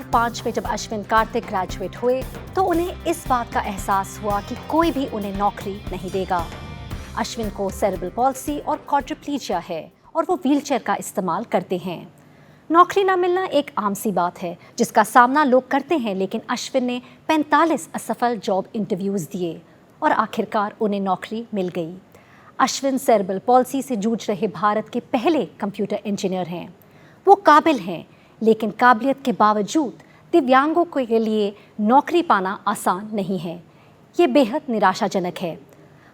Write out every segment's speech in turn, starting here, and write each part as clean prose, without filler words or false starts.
2005 में जब अश्विन कार्तिक ग्रेजुएट हुए तो उन्हें इस बात का एहसास हुआ कि कोई भी उन्हें नौकरी नहीं देगा। अश्विन को सेरेब्रल पॉल्सी और क्वाड्रिप्लीजिया है और वो व्हीलचेयर का इस्तेमाल करते हैं। नौकरी ना मिलना एक आम सी बात है जिसका सामना लोग करते हैं, लेकिन अश्विन ने 45 असफल जॉब इंटरव्यूज़ दिए और आखिरकार उन्हें नौकरी मिल गई। अश्विन सेरेब्रल पॉल्सी से जूझ रहे भारत के पहले कंप्यूटर इंजीनियर हैं। वो काबिल हैं, लेकिन काबिलियत के बावजूद दिव्यांगों के लिए नौकरी पाना आसान नहीं है। ये बेहद निराशाजनक है।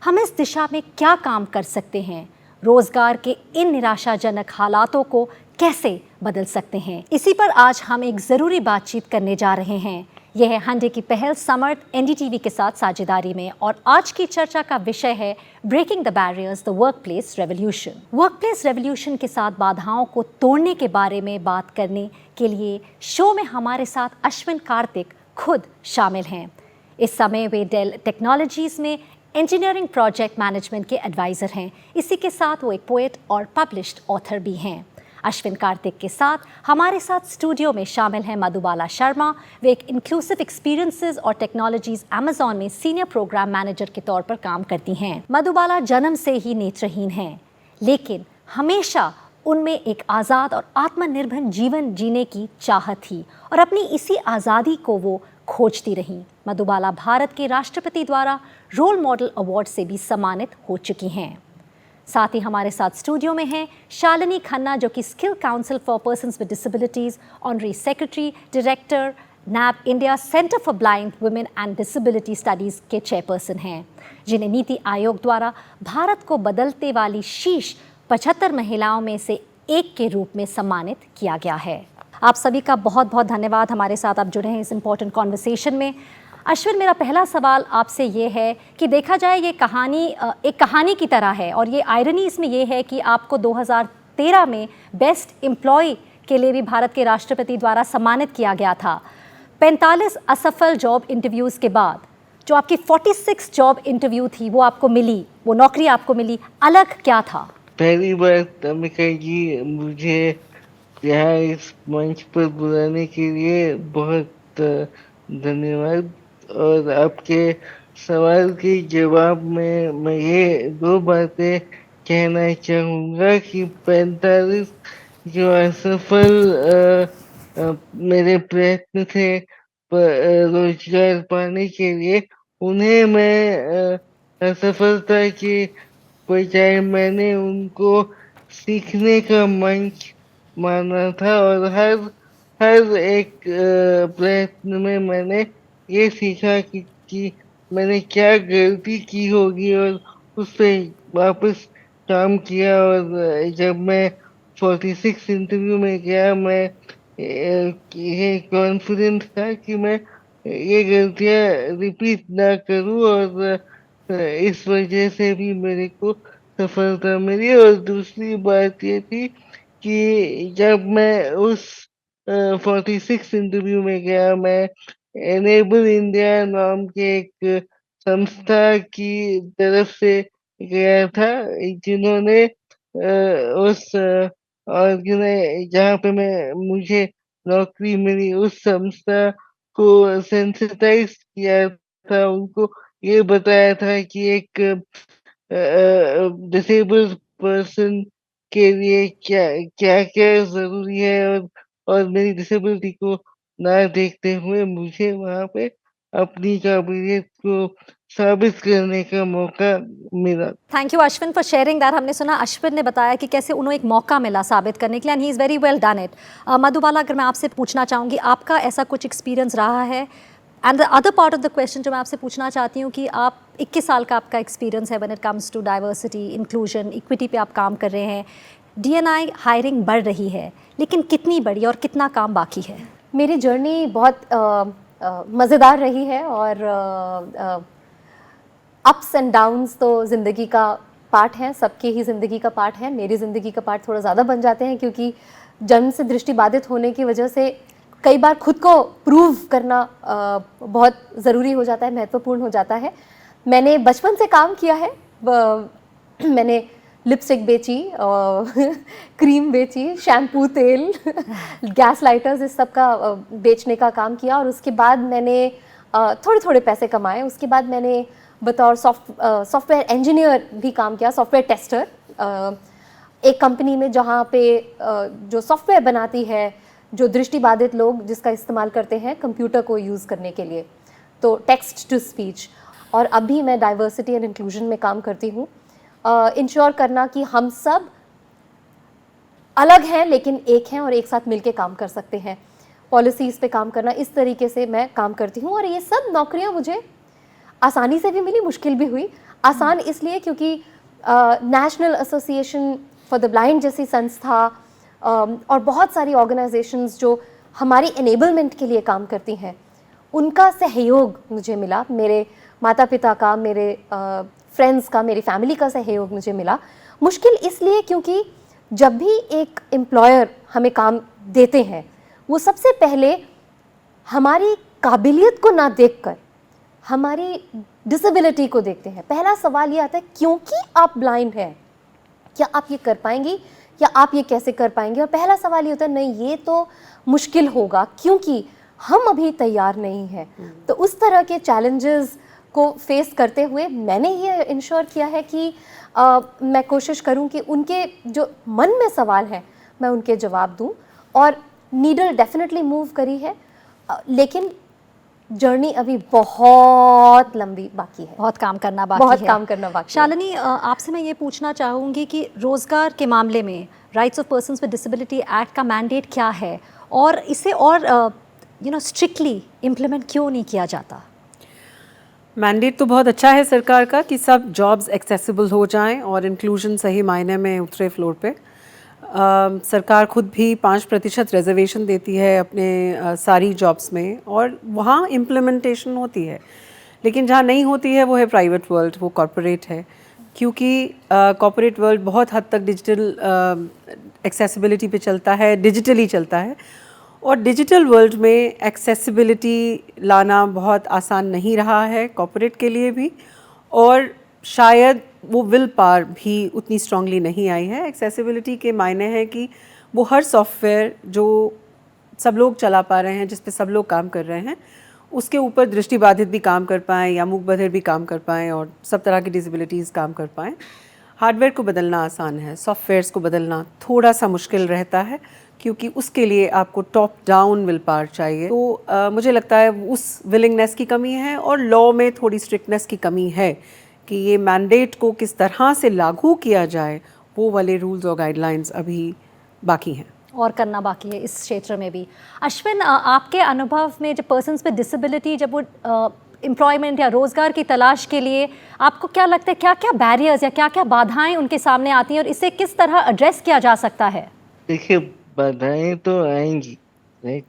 हम इस दिशा में क्या काम कर सकते हैं? रोजगार के इन निराशाजनक हालातों को कैसे बदल सकते हैं? इसी पर आज हम एक ज़रूरी बातचीत करने जा रहे हैं। यह है हंडे की पहल समर्थ एनडीटीवी के साथ साझेदारी में, और आज की चर्चा का विषय है breaking the barriers, the workplace revolution. Workplace revolution के साथ बाधाओं को तोड़ने के बारे में बात करने के लिए शो में हमारे साथ अश्विन कार्तिक खुद शामिल हैं। इस समय वे डेल टेक्नोलॉजीज़ में इंजीनियरिंग प्रोजेक्ट मैनेजमेंट के एडवाइज़र हैं। इसी के साथ वो एक पोएट और पब्लिश्ड ऑथर भी हैं। अश्विन कार्तिक के साथ हमारे साथ स्टूडियो में शामिल हैं मधुबाला शर्मा। वे एक इंक्लूसिव एक्सपीरियंसेस और टेक्नोलॉजीज अमेज़ॉन में सीनियर प्रोग्राम मैनेजर के तौर पर काम करती हैं। मधुबाला जन्म से ही नेत्रहीन हैं, लेकिन हमेशा उनमें एक आज़ाद और आत्मनिर्भर जीवन जीने की चाहत थी और अपनी इसी आज़ादी को वो खोजती रहीं। मधुबाला भारत के राष्ट्रपति द्वारा रोल मॉडल अवार्ड से भी सम्मानित हो चुकी हैं। साथ ही हमारे साथ स्टूडियो में हैं शालिनी खन्ना, जो कि skill council for persons with disabilities, honorary secretary, director NAB India centre for blind women and disability studies के चेयरपर्सन हैं, जिन्हें नीति आयोग द्वारा भारत को बदलते वाली शीर्ष 75 महिलाओं में से एक के रूप में सम्मानित किया गया है। आप सभी का बहुत बहुत धन्यवाद हमारे साथ आप जुड़े हैं इस इम्पोर्टेंट कॉन्वर्सेशन में। अश्विन, मेरा पहला सवाल आपसे ये है कि देखा जाए ये कहानी एक कहानी की तरह है, और ये आयरनी इसमें ये है कि आपको 2013 में बेस्ट एम्प्लॉय के लिए भी भारत के राष्ट्रपति द्वारा सम्मानित किया गया था। 45 असफल जॉब इंटरव्यूज़ के बाद जो आपकी 46 जॉब इंटरव्यू थी वो आपको मिली, वो नौकरी आपको मिली, अलग क्या था? पहली बात अमिका जी, मुझे यहाँ इस मंच पर बुलाने के लिए बहुत धन्यवाद। और आपके सवाल के जवाब में मैं ये दो बातें कहना चाहूँगा कि 45 जो असफल मेरे प्रयत्न थे रोजगार पाने के लिए, उन्हें मैं असफलता के बजाय मैंने उनको सीखने का मंच माना था। और हर एक प्रयत्न में मैंने ये सीखा कि मैंने क्या गलती की होगी और उस पे वापस काम किया। और जब मैं 46 इंटरव्यू में गया, मैं ये कॉन्फिडेंट था कि मैं ये गलतियां रिपीट ना करूं, और इस वजह से भी मेरे को सफलता मिली। और दूसरी बात ये थी कि जब मैं उस 46 इंटरव्यू में गया, मैं एनेबल इंडिया नाम के एक संस्था की तरफ से गया था, जिन्होंने उस जहाँ पे मुझे नौकरी मिली, उस संस्था को सेंसिटाइज किया था। उनको ये बताया था कि एक डिसेबल्ड पर्सन के लिए क्या क्या क्या जरूरी है, और मेरी डिसेबिलिटी को ना देखते हुए मुझे वहाँ पे अपनी काबिलियत को साबित करने का मौका मिला। Thank you Ashwin for sharing that. हमने सुना अश्विन ने बताया कि कैसे उन्हें एक मौका मिला साबित करने के लिए, and he is very well done it. Madhubala, अगर मैं आपसे पूछना चाहूँगी, आपका ऐसा कुछ एक्सपीरियंस रहा है? And the other part of the question जो मैं आपसे पूछना चाहती हूँ कि आप 21 साल का आपका एक्सपीरियंस है when it comes to diversity, inclusion, equity पे आप काम कर रहे हैं। डीएनआई हायरिंग बढ़ रही है, लेकिन कितनी बढ़ी और कितना काम बाकी है? मेरी जर्नी बहुत मज़ेदार रही है, और अप्स एंड डाउन्स तो ज़िंदगी का पार्ट है, सबकी ही ज़िंदगी का पार्ट है। मेरी ज़िंदगी का पार्ट थोड़ा ज़्यादा बन जाते हैं, क्योंकि जन्म से दृष्टिबाधित होने की वजह से कई बार खुद को प्रूव करना बहुत ज़रूरी हो जाता है, महत्वपूर्ण हो जाता है। मैंने बचपन से काम किया है। मैंने लिपस्टिक बेची, क्रीम बेची, शैम्पू, तेल, गैस लाइटर्स, इस सब का बेचने का काम किया। और उसके बाद मैंने थोड़े थोड़े पैसे कमाए। उसके बाद मैंने बतौर सॉफ्टवेयर इंजीनियर भी काम किया, सॉफ्टवेयर टेस्टर, एक कंपनी में जहाँ पे जो सॉफ्टवेयर बनाती है जो दृष्टिबाधित लोग जिसका इस्तेमाल करते हैं कंप्यूटर को यूज़ करने के लिए, तो टेक्स्ट टू स्पीच। और अभी मैं डाइवर्सिटी एंड इंक्लूजन में काम करती हूँ, इंश्योर करना कि हम सब अलग हैं लेकिन एक हैं और एक साथ मिलके काम कर सकते हैं, पॉलिसीज़ पे काम करना, इस तरीके से मैं काम करती हूँ। और ये सब नौकरियाँ मुझे आसानी से भी मिली, मुश्किल भी हुई। आसान इसलिए क्योंकि national association for the blind जैसी संस्था और बहुत सारी ऑर्गेनाइजेशंस जो हमारी एनेबलमेंट के लिए काम करती हैं, उनका सहयोग मुझे मिला, मेरे माता पिता का, मेरे फ्रेंड्स का, मेरी फैमिली का सहयोग मुझे मिला। मुश्किल इसलिए क्योंकि जब भी एक एम्प्लॉयर हमें काम देते हैं वो सबसे पहले हमारी काबिलियत को ना देखकर हमारी डिसेबिलिटी को देखते हैं। पहला सवाल ये आता है, क्योंकि आप ब्लाइंड हैं क्या आप ये कर पाएंगी या आप ये कैसे कर पाएंगे? और पहला सवाल ये होता है, नहीं ये तो मुश्किल होगा क्योंकि हम अभी तैयार नहीं हैं। तो उस तरह के चैलेंजेस को फेस करते हुए मैंने ये इंश्योर किया है कि मैं कोशिश करूं कि उनके जो मन में सवाल हैं मैं उनके जवाब दूं। और नीडल डेफिनेटली मूव करी है, लेकिन जर्नी अभी बहुत लंबी बाकी है, बहुत काम करना बाकी बहुत है। काम करना बाकी है। शालिनी, आपसे मैं ये पूछना चाहूँगी कि रोज़गार के मामले में rights of persons with disability act का मैंडेट क्या है और इसे और स्ट्रिक्टली इम्प्लीमेंट क्यों नहीं किया जाता? मैंडेट तो बहुत अच्छा है सरकार का कि सब जॉब्स एक्सेसिबल हो जाएं और इंक्लूजन सही मायने में उतरे फ्लोर पे। सरकार खुद भी 5% रिजर्वेशन देती है अपने सारी जॉब्स में और वहाँ इम्प्लीमेंटेशन होती है। लेकिन जहाँ नहीं होती है वो है प्राइवेट वर्ल्ड, वो कॉरपोरेट है, क्योंकि कॉरपोरेट वर्ल्ड बहुत हद तक डिजिटल एक्सेसिबिलिटी पे चलता है, डिजिटली चलता है। और डिजिटल वर्ल्ड में एक्सेसिबिलिटी लाना बहुत आसान नहीं रहा है कॉर्पोरेट के लिए भी, और शायद वो विल पावर भी उतनी स्ट्रांगली नहीं आई है। एक्सेसिबिलिटी के मायने हैं कि वो हर सॉफ्टवेयर जो सब लोग चला पा रहे हैं, जिस पे सब लोग काम कर रहे हैं, उसके ऊपर दृष्टिबाधित भी काम कर पाएँ या मूक बधिर भी काम कर पाएँ और सब तरह की डिसेबिलिटीज़ काम कर पाएँ। हार्डवेयर को बदलना आसान है, सॉफ्टवेयर्स को बदलना थोड़ा सा मुश्किल रहता है, क्योंकि उसके लिए आपको टॉप डाउन विल पावर चाहिए। तो मुझे लगता है उस विलिंगनेस की कमी है और लॉ में थोड़ी स्ट्रिक्टनेस की कमी है कि ये मैंडेट को किस तरह से लागू किया जाए, वो वाले रूल्स और गाइडलाइंस अभी बाकी हैं और करना बाकी है इस क्षेत्र में भी। अश्विन, आपके अनुभव में जब पर्सन्स विद डिसेबिलिटी जब वो एम्प्लॉयमेंट या रोज़गार की तलाश के लिए, आपको क्या लगता है क्या क्या बैरियर्स या क्या क्या बाधाएं उनके सामने आती हैं और इसे किस तरह एड्रेस किया जा सकता है? देखिए, बाधाएं तो आएंगी, राइट,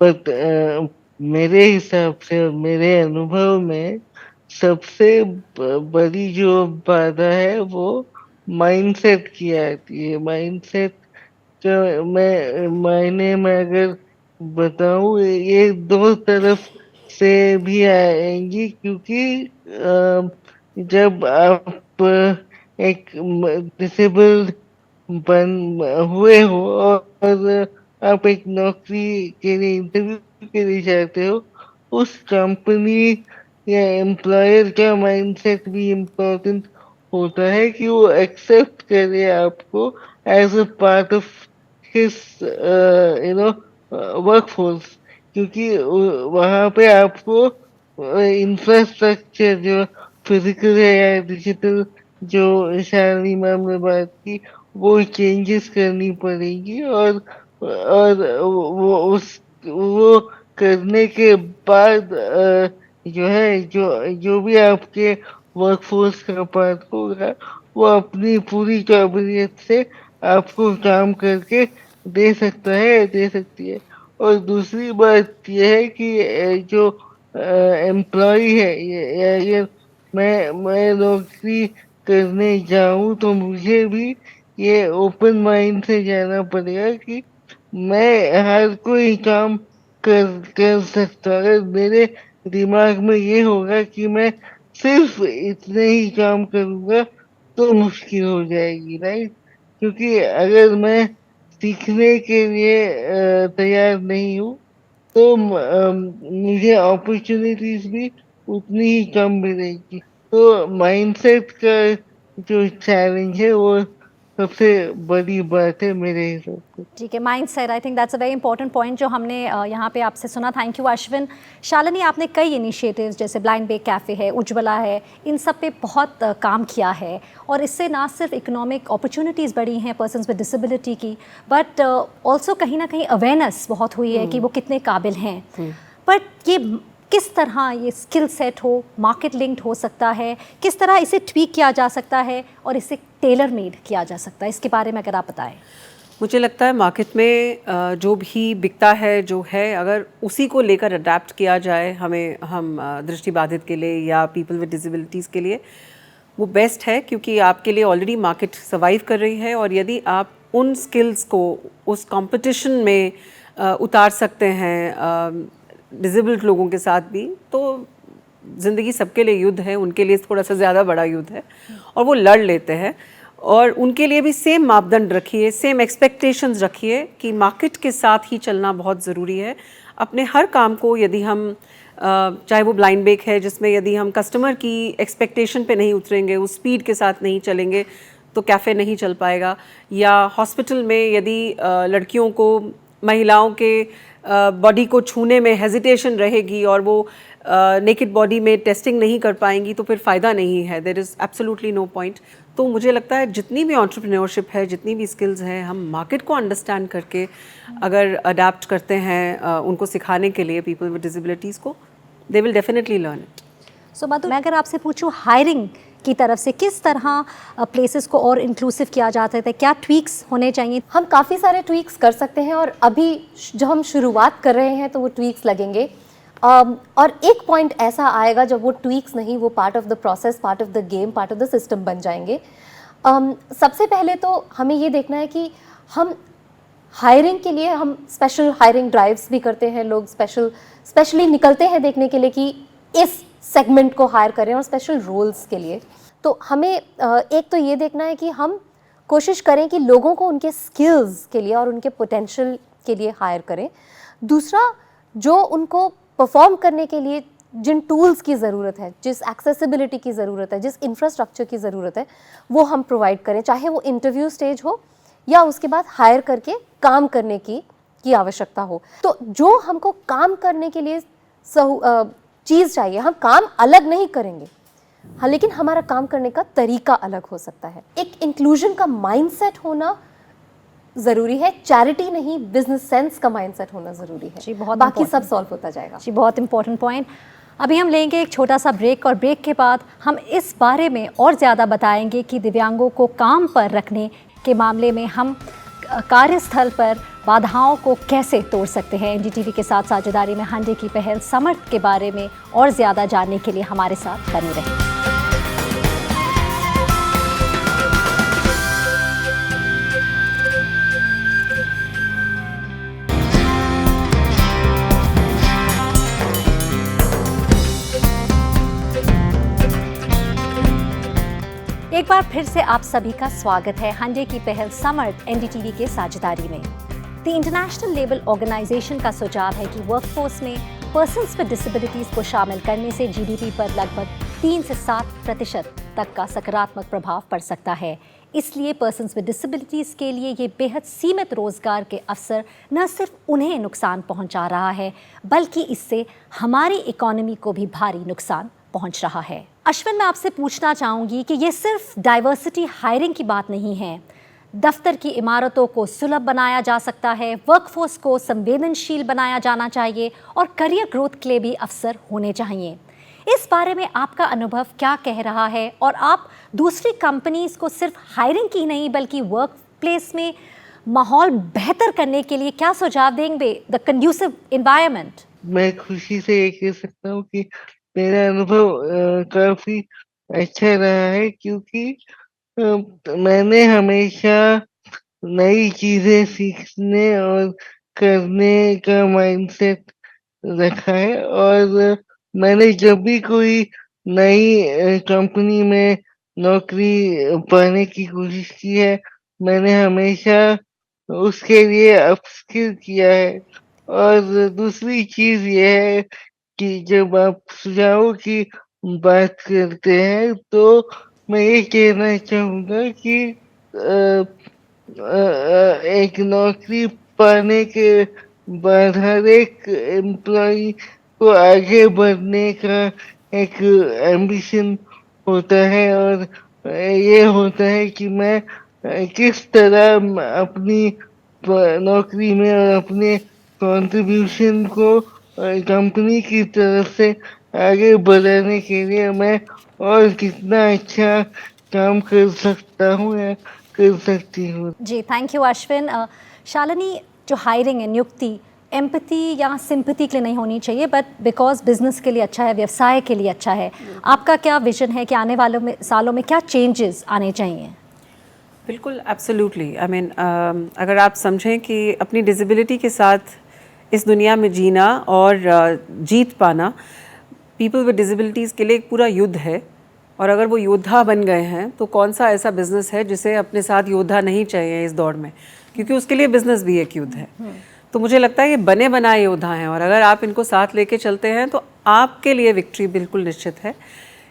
पर मेरे हिसाब से और मेरे अनुभव में सबसे बड़ी जो बाधा है वो माइंडसेट की आती है। माइंडसेट का मैं मायने में अगर बताऊं, ये दो तरफ से भी आएंगी, क्योंकि जब आप एक डिसेबल्ड बन हुए हो और आप एक नौकरी के लिए इंटरव्यू के लिए जाते हो, उस कंपनी या एम्प्लॉयर का माइंडसेट भी इम्पोर्टेंट होता है कि वो एक्सेप्ट करे आपको as a part of his workforce, क्योंकि वहाँ पे आपको इंफ्रास्ट्रक्चर जो फिजिकल है या डिजिटल, जो शालिनी मैम ने बात की, वो चेंजेस करनी पड़ेगी। और वो करने के बाद जो है, जो भी आपके वर्कफोर्स का पार्ट होगा, वो अपनी पूरी काबिलियत से आपको काम करके दे सकता है, दे सकती है। और दूसरी बात यह है कि जो एम्प्लॉय है, ये मैं नौकरी करने जाऊं तो मुझे भी ये ओपन माइंड से जाना पड़ेगा कि मैं हर कोई काम कर सकता। अगर मेरे दिमाग में ये होगा कि मैं सिर्फ इतने ही काम करूंगा, तो मुश्किल हो जाएगी, राइट? क्योंकि अगर मैं सीखने के लिए तैयार नहीं हूँ तो मुझे अपॉर्चुनिटीज भी उतनी ही कम मिलेगी। तो माइंडसेट का जो चैलेंज है वो सबसे बड़ी बात है मेरे हिसाब से। ठीक है, mind set, I think that's a very important point जो हमने यहाँ पे आपसे सुना। Thank you Ashwin. शालिनी, आपने कई इनिशिएटिव्स जैसे ब्लाइंड बेक कैफ़े है, उज्ज्वला है, इन सब पे बहुत काम किया है और इससे ना सिर्फ इकोनॉमिक अपॉर्चुनिटीज़ बढ़ी हैं पर्सन्स विद डिसेबिलिटी की, बट ऑल्सो कहीं ना कहीं अवेयरनेस बहुत हुई है कि वो कितने काबिल हैं। बट ये किस तरह ये स्किल सेट हो, मार्केट लिंक्ड हो सकता है, किस तरह इसे ट्वीक किया जा सकता है और इसे टेलर मेड किया जा सकता है, इसके बारे में अगर आप बताएं। मुझे लगता है मार्केट में जो भी बिकता है जो है, अगर उसी को लेकर अडेप्ट किया जाए हम दृष्टिबाधित के लिए या पीपल विद डिसेबिलिटीज़ के लिए, वो बेस्ट है, क्योंकि आपके लिए ऑलरेडी मार्केट सर्वाइव कर रही है। और यदि आप उन स्किल्स को उस कंपटीशन में उतार सकते हैं डिसेबल्ड लोगों के साथ भी, तो ज़िंदगी सबके लिए युद्ध है, उनके लिए थोड़ा सा ज़्यादा बड़ा युद्ध है और वो लड़ लेते हैं। और उनके लिए भी सेम मापदंड रखिए, सेम एक्सपेक्टेशंस रखिए कि मार्केट के साथ ही चलना बहुत ज़रूरी है। अपने हर काम को यदि हम चाहे वो ब्लाइंड बेक है जिसमें यदि हम कस्टमर की एक्सपेक्टेशन पे नहीं उतरेंगे, उस स्पीड के साथ नहीं चलेंगे तो कैफ़े नहीं चल पाएगा। या हॉस्पिटल में यदि लड़कियों को, महिलाओं के बॉडी को छूने में हेजिटेशन रहेगी और वो नेकेड बॉडी में टेस्टिंग नहीं कर पाएंगी तो फिर फ़ायदा नहीं है, there is absolutely no point. तो मुझे लगता है जितनी भी एंटरप्रेन्योरशिप है, जितनी भी स्किल्स हैं, हम मार्केट को अंडरस्टैंड करके अगर अडेप्ट करते हैं उनको सिखाने के लिए पीपल विद डिसेबिलिटीज़ को, they will definitely learn it. So Madhu, मैं अगर आपसे पूछूं हायरिंग की तरफ से किस तरह प्लेसेस को और इंक्लूसिव किया जा सकता है, क्या ट्वीक्स होने चाहिए? हम काफ़ी सारे ट्वीक्स कर सकते हैं और अभी जो हम शुरुआत कर रहे हैं तो वो ट्वीक्स लगेंगे। और एक पॉइंट ऐसा आएगा जब वो ट्वीक्स नहीं, वो part of the process, part of the game, part of the system बन जाएंगे। सबसे पहले तो हमें ये देखना है कि हम हायरिंग के लिए हम स्पेशल हायरिंग ड्राइव्स भी करते हैं। लोग स्पेशली निकलते हैं देखने के लिए कि इस सेगमेंट को हायर करें और स्पेशल रोल्स के लिए। तो हमें एक तो ये देखना है कि हम कोशिश करें कि लोगों को उनके स्किल्स के लिए और उनके पोटेंशियल के लिए हायर करें। दूसरा, जो उनको परफॉर्म करने के लिए जिन टूल्स की ज़रूरत है, जिस एक्सेसिबिलिटी की ज़रूरत है, जिस इंफ्रास्ट्रक्चर की ज़रूरत है, वो हम प्रोवाइड करें, चाहे वो इंटरव्यू स्टेज हो या उसके बाद हायर करके काम करने की आवश्यकता हो। तो जो हमको काम करने के लिए चीज़ चाहिए, हम काम अलग नहीं करेंगे, हाँ, लेकिन हमारा काम करने का तरीका अलग हो सकता है। एक इंक्लूजन का माइंडसेट होना ज़रूरी है, चैरिटी नहीं, बिजनेस सेंस का माइंडसेट होना ज़रूरी है। जी, बहुत बाकी important। सब सॉल्व होता जाएगा। जी, बहुत इंपॉर्टेंट पॉइंट। अभी हम लेंगे एक छोटा सा ब्रेक और ब्रेक के बाद हम इस बारे में और ज़्यादा बताएंगे कि दिव्यांगों को काम पर रखने के मामले में हम कार्यस्थल पर बाधाओं को कैसे तोड़ सकते हैं। एनडीटीवी के साथ साझेदारी में हांडे की पहल समर्थ के बारे में और ज़्यादा जानने के लिए हमारे साथ बने रहें। एक बार फिर से आप सभी का स्वागत है हांडे की पहल समर्थ एनडीटीवी के साझेदारी में। द इंटरनेशनल लेबल ऑर्गेनाइजेशन का सुझाव है कि वर्कफोर्स में पर्सन्स विद डिसेबिलिटीज को शामिल करने से जीडीपी पर लगभग 3 से 7% तक का सकारात्मक प्रभाव पड़ सकता है। इसलिए पर्सन्स विद डिसेबिलिटीज के लिए ये बेहद सीमित रोजगार के अवसर न सिर्फ उन्हें नुकसान पहुंचा रहा है, बल्कि इससे हमारी इकोनॉमी को भी भारी नुकसान पहुंच रहा है। अश्विन, मैं आपसे पूछना चाहूंगी कि ये सिर्फ डाइवर्सिटी हायरिंग की बात नहीं है। दफ्तर की इमारतों को सुलभ बनाया जा सकता है, वर्कफोर्स को संवेदनशील बनाया जाना चाहिए और करियर ग्रोथ के लिए भी अवसर होने चाहिए। इस बारे में आपका अनुभव क्या कह रहा है और आप दूसरी कंपनीज को सिर्फ हायरिंग की नहीं बल्कि वर्क प्लेस में माहौल बेहतर करने के लिए क्या सुझाव देंगे? The conducive environment. मैं खुशी से ये कह सकता हूँ कि मेरा अनुभव काफी अच्छा रहा है, क्योंकि मैंने हमेशा नई चीजें सीखने और करने का माइंडसेट रखा है। और मैंने जब भी कोई नई कंपनी में नौकरी पाने की कोशिश की है। मैंने हमेशा उसके लिए अपस्किल किया है। और दूसरी चीज़ ये है कि जब आप सुझावों की बात करते हैं, तो मैं ये कहना चाहूँगा कि एक नौकरी पाने के बाद हर एक एम्प्लॉई को आगे बढ़ने का एक एम्बिशन होता है, और ये होता है कि मैं किस तरह अपनी नौकरी में और अपने कंट्रीब्यूशन को कंपनी की तरफ से आगे बढ़ाने के लिए मैं और कितना अच्छा काम कर सकता हूँ या कर सकती हूँ। जी, थैंक यू अश्विन। शालिनी, जो हायरिंग है, नियुक्ति एम्पैथी या सिंपैथी के लिए नहीं होनी चाहिए, बट बिकॉज बिजनेस के लिए अच्छा है, व्यवसाय के लिए अच्छा है। आपका क्या विजन है कि आने वालों सालों में क्या चेंजेस आने चाहिए? बिल्कुल, एब्सोल्युटली। आई मीन, अगर आप समझें कि अपनी डिसेबिलिटी के साथ इस दुनिया में जीना और जीत पाना पीपल विद डिसेबिलिटीज़ के लिए एक पूरा युद्ध है। और अगर वो योद्धा बन गए हैं तो कौन सा ऐसा बिजनेस है जिसे अपने साथ योद्धा नहीं चाहिए इस दौड़ में, क्योंकि उसके लिए बिजनेस भी एक युद्ध है। तो मुझे लगता है ये बने बनाए योद्धा हैं, और अगर आप इनको साथ लेके चलते हैं तो आपके लिए विक्ट्री बिल्कुल निश्चित है।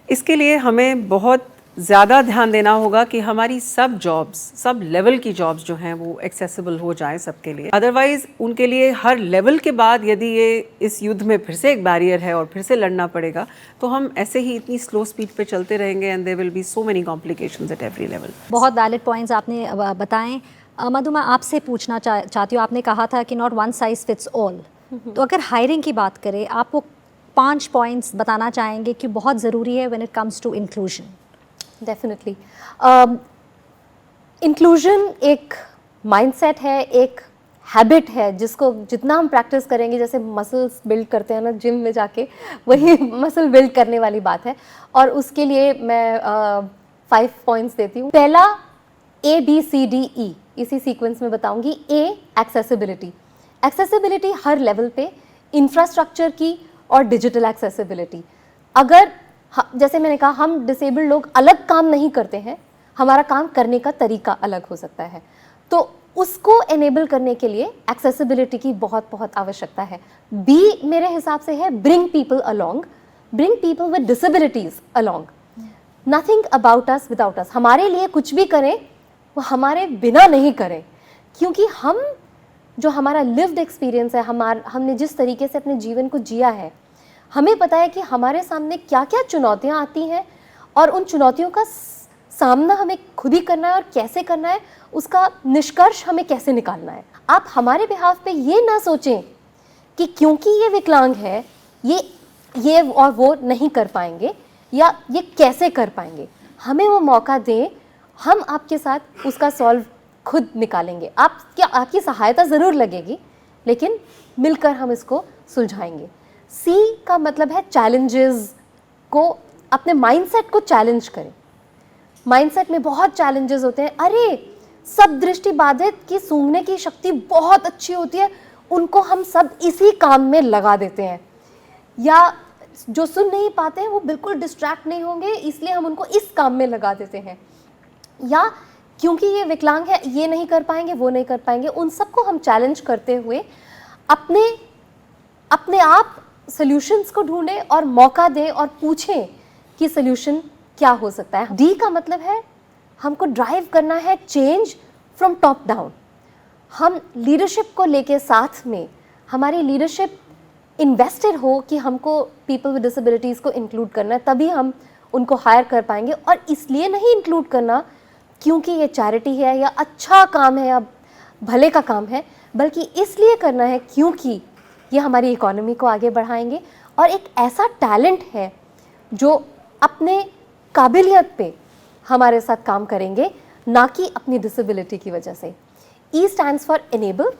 इसके लिए हमें बहुत ज़्यादा ध्यान देना होगा कि हमारी सब जॉब्स, सब लेवल की जॉब्स जो हैं वो एक्सेसिबल हो जाएं सबके लिए। अदरवाइज़ उनके लिए हर लेवल के बाद यदि ये इस युद्ध में फिर से एक बैरियर है और फिर से लड़ना पड़ेगा, तो हम ऐसे ही इतनी स्लो स्पीड पे चलते रहेंगे, and there will be so many complications at every level. बहुत वैलिड पॉइंट्स आपने बताएं। मधु, मैं आपसे पूछना चाहती हूँ, आपने कहा था कि not one size fits all. तो अगर हायरिंग की बात करें, आप वो 5 पॉइंट्स बताना चाहेंगे कि बहुत ज़रूरी है when it comes to inclusion? Definitely inclusion एक माइंडसेट है, एक हैबिट है जिसको जितना हम प्रैक्टिस करेंगे, जैसे मसल्स बिल्ड करते हैं ना जिम में जाके, वही मसल बिल्ड करने वाली बात है। और उसके लिए मैं 5 पॉइंट्स देती हूँ। पहला ABCDE, इसी सीक्वेंस में बताऊंगी। A, accessibility. Accessibility her level पे, इंफ्रास्ट्रक्चर की और डिजिटल एक्सेसिबिलिटी। अगर जैसे मैंने कहा, हम डिसेबल्ड लोग अलग काम नहीं करते हैं, हमारा काम करने का तरीका अलग हो सकता है, तो उसको एनेबल करने के लिए एक्सेसिबिलिटी की बहुत बहुत आवश्यकता है। B मेरे हिसाब से है bring people along, bring people with disabilities along. Nothing about us without अस। हमारे लिए कुछ भी करें वो हमारे बिना नहीं करें, क्योंकि हम जो हमारा लिव्ड एक्सपीरियंस है, हमने जिस तरीके से अपने जीवन को जिया है, हमें पता है कि हमारे सामने क्या क्या चुनौतियां आती हैं, और उन चुनौतियों का सामना हमें खुद ही करना है, और कैसे करना है, उसका निष्कर्ष हमें कैसे निकालना है। आप हमारे बिहाफ पे ये ना सोचें कि क्योंकि ये विकलांग है ये और वो नहीं कर पाएंगे, या ये कैसे कर पाएंगे। हमें वो मौका दें, हम आपके साथ उसका सॉल्व खुद निकालेंगे। आपकी सहायता ज़रूर लगेगी, लेकिन मिलकर हम इसको सुलझाएंगे। C का मतलब है चैलेंजेस को, अपने माइंडसेट को चैलेंज करें। माइंडसेट में बहुत चैलेंजेस होते हैं। अरे, सब दृष्टिबाधित की सूंघने की शक्ति बहुत अच्छी होती है, उनको हम सब इसी काम में लगा देते हैं। या जो सुन नहीं पाते हैं वो बिल्कुल डिस्ट्रैक्ट नहीं होंगे, इसलिए हम उनको इस काम में लगा देते हैं। या क्योंकि ये विकलांग है, ये नहीं कर पाएंगे, वो नहीं कर पाएंगे। उन सबको हम चैलेंज करते हुए अपने आप सॉल्यूशंस को ढूंढें और मौका दें और पूछें कि सॉल्यूशन क्या हो सकता है। D का मतलब है हमको ड्राइव करना है चेंज फ्रॉम टॉप डाउन। हम लीडरशिप को लेके साथ में, हमारी लीडरशिप इन्वेस्टेड हो कि हमको पीपल विद डिसेबिलिटीज़ को इंक्लूड करना है, तभी हम उनको हायर कर पाएंगे। और इसलिए नहीं इंक्लूड करना क्योंकि ये चैरिटी है या अच्छा काम है या भले का काम है, बल्कि इसलिए करना है क्योंकि ये हमारी इकोनॉमी को आगे बढ़ाएंगे, और एक ऐसा टैलेंट है जो अपने काबिलियत पे हमारे साथ काम करेंगे, ना कि अपनी डिसेबिलिटी की वजह से। E stands for enable.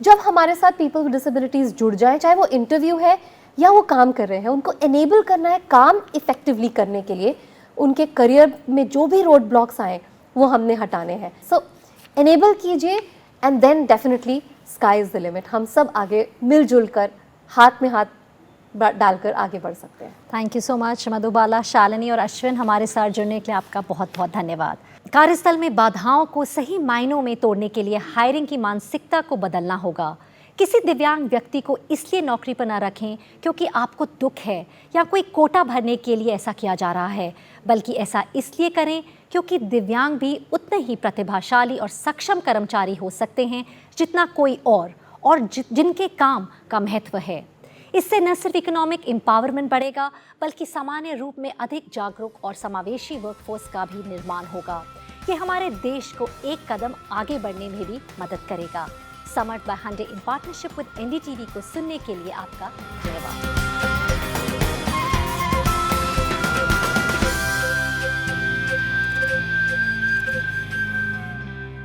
जब हमारे साथ पीपल विद डिसेबिलिटीज़ जुड़ जाएं, चाहे वो इंटरव्यू है या वो काम कर रहे हैं, उनको एनेबल करना है काम इफ़ेक्टिवली करने के लिए। उनके करियर में जो भी रोड ब्लॉक्स आए वो हमने हटाने हैं। सो एनेबल कीजिए, and then definitely sky is the limit. हम सब आगे मिलजुल कर, हाथ में हाथ डालकर आगे बढ़ सकते हैं। Thank you so much Madhubala, Shalini और अश्विन, हमारे साथ जुड़ने के लिए आपका बहुत बहुत धन्यवाद। कार्यस्थल में बाधाओं को सही मायनों में तोड़ने के लिए हायरिंग की मानसिकता को बदलना होगा। किसी दिव्यांग व्यक्ति को इसलिए नौकरी पर न रखें क्योंकि आपको दुख है या कोई कोटा भरने के लिए ऐसा किया जा रहा है, बल्कि ऐसा इसलिए करें क्योंकि दिव्यांग भी उतने ही प्रतिभाशाली और सक्षम कर्मचारी हो सकते हैं जितना कोई और जिनके काम का महत्व है। इससे न सिर्फ इकोनॉमिक एम्पावरमेंट बढ़ेगा, बल्कि सामान्य रूप में अधिक जागरूक और समावेशी वर्कफोर्स का भी निर्माण होगा। ये हमारे देश को एक कदम आगे बढ़ने में भी मदद करेगा। Samarth by Hyundai in partnership with NDTV को सुनने के लिए आपका धन्यवाद।